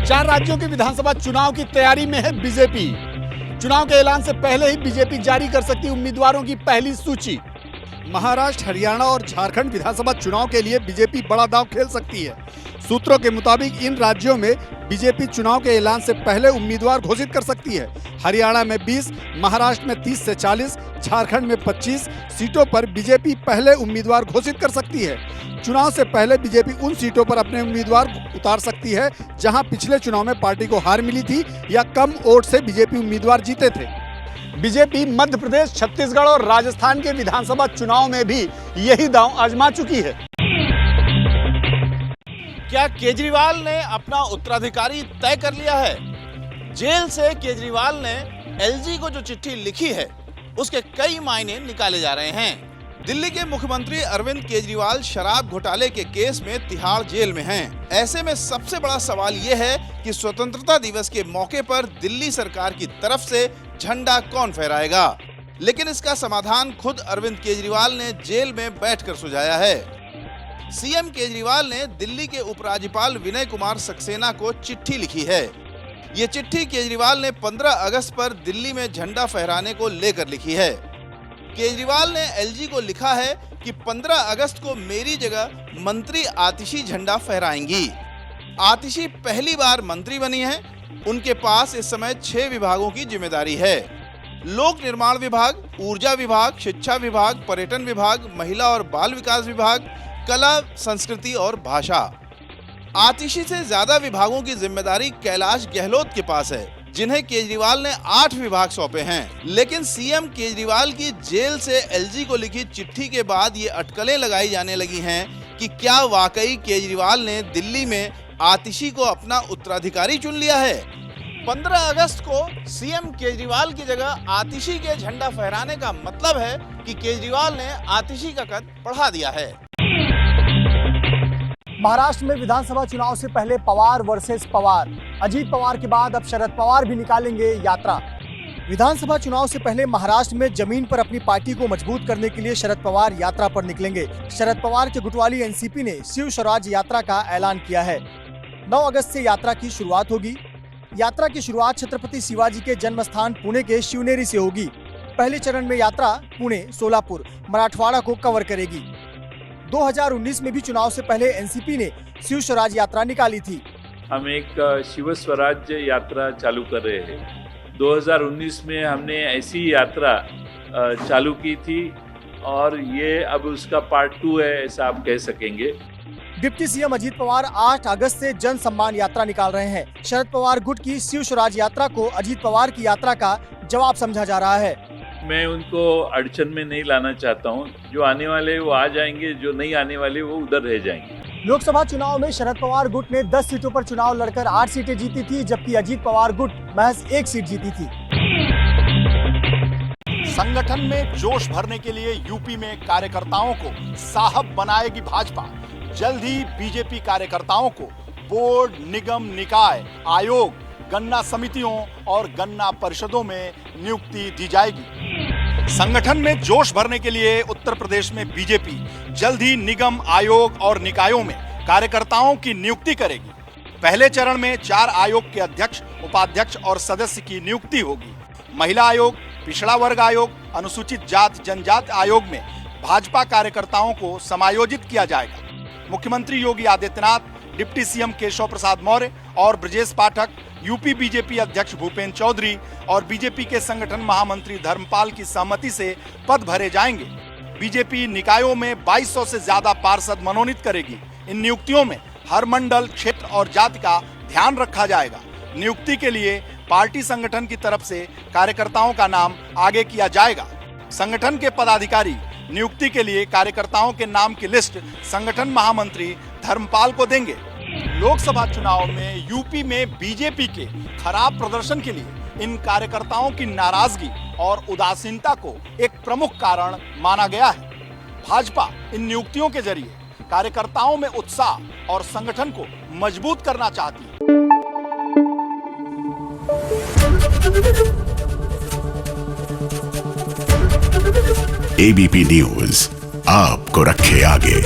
4 राज्यों के विधानसभा चुनाव की तैयारी में है बीजेपी। चुनाव के ऐलान से पहले ही बीजेपी जारी कर सकती उम्मीदवारों की पहली सूची। महाराष्ट्र, हरियाणा और झारखंड विधानसभा चुनाव के लिए बीजेपी बड़ा दांव खेल सकती है। सूत्रों के मुताबिक इन राज्यों में बीजेपी चुनाव के ऐलान से पहले उम्मीदवार घोषित कर सकती है। हरियाणा में 20, महाराष्ट्र में 30 से 40, झारखंड में 25 सीटों पर बीजेपी पहले उम्मीदवार घोषित कर सकती है। चुनाव से पहले बीजेपी उन सीटों पर अपने उम्मीदवार उतार सकती है जहां पिछले चुनाव में पार्टी को हार मिली थी या कम वोट से बीजेपी उम्मीदवार जीते थे। बीजेपी मध्य प्रदेश, छत्तीसगढ़ और राजस्थान के विधानसभा चुनाव में भी यही दांव आजमा चुकी है। क्या केजरीवाल ने अपना उत्तराधिकारी तय कर लिया है? जेल से केजरीवाल ने एलजी को जो चिट्ठी लिखी है उसके कई मायने निकाले जा रहे हैं। दिल्ली के मुख्यमंत्री अरविंद केजरीवाल शराब घोटाले के केस में तिहाड़ जेल में हैं। ऐसे में सबसे बड़ा सवाल यह है कि स्वतंत्रता दिवस के मौके पर दिल्ली सरकार की तरफ से झंडा कौन फहराएगा। लेकिन इसका समाधान खुद अरविंद केजरीवाल ने जेल में बैठकर सुझाया है। सीएम केजरीवाल ने दिल्ली के उपराज्यपाल विनय कुमार सक्सेना को चिट्ठी लिखी है। ये चिट्ठी केजरीवाल ने 15 अगस्त पर दिल्ली में झंडा फहराने को लेकर लिखी है। केजरीवाल ने एलजी को लिखा है कि 15 अगस्त को मेरी जगह मंत्री आतिशी झंडा फहराएंगी। आतिशी पहली बार मंत्री बनी है। उनके पास इस समय 6 विभागों की जिम्मेदारी है। लोक निर्माण विभाग, ऊर्जा विभाग, शिक्षा विभाग, पर्यटन विभाग, महिला और बाल विकास विभाग, कला, संस्कृति और भाषा। आतिशी से ज्यादा विभागों की जिम्मेदारी कैलाश गहलोत के पास है, जिन्हें केजरीवाल ने 8 विभाग सौंपे हैं। लेकिन सीएम केजरीवाल की जेल से एलजी को लिखी चिट्ठी के बाद ये अटकलें लगाई जाने लगी हैं कि क्या वाकई केजरीवाल ने दिल्ली में आतिशी को अपना उत्तराधिकारी चुन लिया है। 15 अगस्त को सीएम केजरीवाल की जगह आतिशी के झंडा फहराने का मतलब है कि केजरीवाल ने आतिशी का कद बढ़ा दिया है। महाराष्ट्र में विधानसभा चुनाव से पहले पवार वर्सेस पवार। अजीत पवार के बाद अब शरद पवार भी निकालेंगे यात्रा। विधानसभा चुनाव से पहले महाराष्ट्र में जमीन पर अपनी पार्टी को मजबूत करने के लिए शरद पवार यात्रा पर निकलेंगे। शरद पवार के गुटवाली एनसीपी ने शिव स्वराज यात्रा का ऐलान किया है। 9 अगस्त से यात्रा की शुरुआत होगी। यात्रा की शुरुआत छत्रपति शिवाजी के जन्म स्थान पुणे के शिवनेरी से होगी। पहले चरण में यात्रा पुणे, सोलापुर, मराठवाड़ा को कवर करेगी। 2019 में भी चुनाव से पहले एनसीपी ने शिव स्वराज यात्रा निकाली थी। हम एक शिव स्वराज यात्रा चालू कर रहे हैं। 2019 में हमने ऐसी यात्रा चालू की थी और ये अब उसका पार्ट 2 है, ऐसा आप कह सकेंगे। डिप्टी सीएम अजीत पवार 8 अगस्त से जन सम्मान यात्रा निकाल रहे हैं। शरद पवार गुट की शिव स्वराज यात्रा को अजीत पवार की यात्रा का जवाब समझा जा रहा है। मैं उनको अड़चन में नहीं लाना चाहता हूं। जो आने वाले वो आ जाएंगे, जो नहीं आने वाले वो उधर रह जाएंगे। लोकसभा चुनाव में शरद पवार गुट ने 10 सीटों पर चुनाव लड़कर 8 सीटें जीती थी, जबकि अजीत पवार गुट महज 1 सीट जीती थी। संगठन में जोश भरने के लिए यूपी में कार्यकर्ताओं को साहब बनाएगी भाजपा। जल्द ही बीजेपी कार्यकर्ताओं को बोर्ड, निगम, निकाय, आयोग, गन्ना समितियों और गन्ना परिषदों में नियुक्ति दी जाएगी। संगठन में जोश भरने के लिए उत्तर प्रदेश में बीजेपी जल्द ही निगम, आयोग और निकायों में कार्यकर्ताओं की नियुक्ति करेगी। पहले चरण में 4 आयोग के अध्यक्ष, उपाध्यक्ष और सदस्य की नियुक्ति होगी। महिला आयोग, पिछड़ा वर्ग आयोग, अनुसूचित जाति जनजाति आयोग में भाजपा कार्यकर्ताओं को समायोजित किया जाएगा। मुख्यमंत्री योगी आदित्यनाथ, डिप्टी सीएम केशव प्रसाद मौर्य और ब्रजेश पाठक, यूपी बीजेपी अध्यक्ष भूपेंद्र चौधरी और बीजेपी के संगठन महामंत्री धर्मपाल की सहमति से पद भरे जाएंगे। बीजेपी निकायों में 2200 से ज्यादा पार्षद मनोनीत करेगी। इन नियुक्तियों में हर मंडल, क्षेत्र और जाति का ध्यान रखा जाएगा। नियुक्ति के लिए पार्टी संगठन की तरफ से कार्यकर्ताओं का नाम आगे किया जाएगा। संगठन के पदाधिकारी नियुक्ति के लिए कार्यकर्ताओं के नाम की लिस्ट संगठन महामंत्री धर्मपाल को देंगे। लोकसभा चुनाव में यूपी में बीजेपी के खराब प्रदर्शन के लिए इन कार्यकर्ताओं की नाराजगी और उदासीनता को एक प्रमुख कारण माना गया है। भाजपा इन नियुक्तियों के जरिए कार्यकर्ताओं में उत्साह और संगठन को मजबूत करना चाहती है। एबीपी न्यूज आपको रखे आगे।